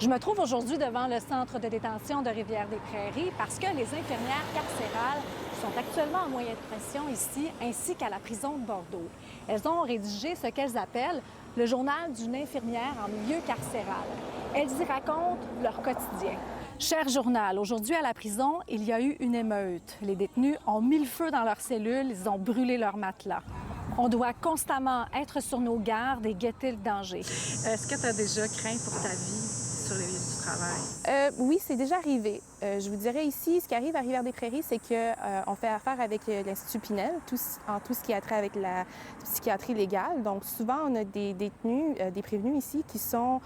Je me trouve aujourd'hui devant le centre de détention de Rivière-des-Prairies parce que les infirmières carcérales sont actuellement en moyen de pression ici, ainsi qu'à la prison de Bordeaux. Elles ont rédigé ce qu'elles appellent le journal d'une infirmière en milieu carcéral. Elles y racontent leur quotidien. Cher journal, aujourd'hui à la prison, il y a eu une émeute. Les détenus ont mis le feu dans leurs cellules, ils ont brûlé leurs matelas. On doit constamment être sur nos gardes et guetter le danger. Est-ce que tu as déjà craint pour ta vie sur les lieux du travail? Oui, c'est déjà arrivé. Je vous dirais ici, ce qui arrive à Rivière-des-Prairies, c'est qu'on fait affaire avec l'Institut Pinel, en tout ce qui a trait avec la psychiatrie légale. Donc, souvent, on a des détenus, des prévenus ici qui sont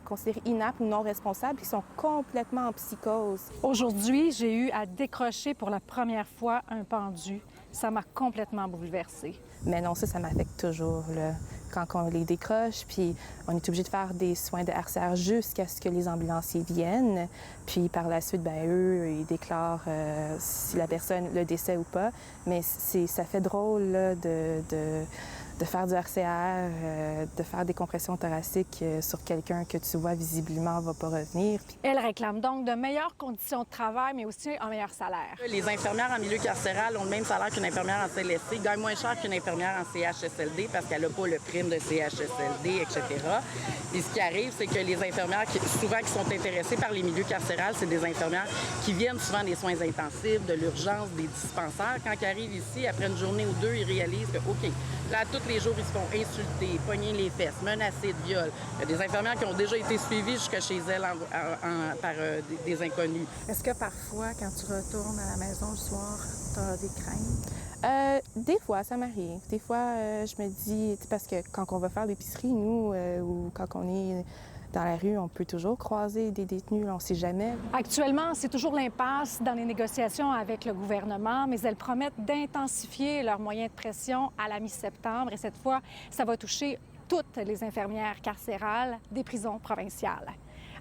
considérés inaptes ou non responsables, qui sont complètement en psychose. Aujourd'hui, j'ai eu à décrocher pour la première fois un pendu. Ça m'a complètement bouleversée. Mais non, ça m'affecte toujours, là. Quand on les décroche, puis on est obligé de faire des soins de RCR jusqu'à ce que les ambulanciers viennent. Puis par la suite, ben eux, ils déclarent si la personne, le décès ou pas. Mais ça fait drôle là, de faire du RCR, de faire des compressions thoraciques sur quelqu'un que tu vois visiblement va pas revenir. Elle réclame donc de meilleures conditions de travail, mais aussi un meilleur salaire. Les infirmières en milieu carcéral ont le même salaire qu'une infirmière en CLSC, gagnent moins cher qu'une infirmière en CHSLD parce qu'elle n'a pas le prime de CHSLD, etc. Et ce qui arrive, c'est que les infirmières, souvent qui sont intéressées par les milieux carcérales, c'est des infirmières qui viennent souvent des soins intensifs, de l'urgence, des dispensaires. Quand ils arrivent ici, après une journée ou deux, ils réalisent que, OK, là, tous les jours, ils se font insulter, pogner les fesses, menacer de viol. Il y a des infirmières qui ont déjà été suivies jusque chez elles par des inconnus. Est-ce que parfois, quand tu retournes à la maison le soir, tu as des craintes? Des fois, ça m'arrive. Des fois, je me dis, parce que quand on va faire l'épicerie, nous, ou quand on est dans la rue, on peut toujours croiser des détenus, là, on ne sait jamais. Actuellement, c'est toujours l'impasse dans les négociations avec le gouvernement, mais elles promettent d'intensifier leurs moyens de pression à la mi-septembre. Et cette fois, ça va toucher toutes les infirmières carcérales des prisons provinciales.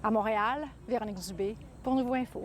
À Montréal, Véronique Dubé pour Nouveau Info.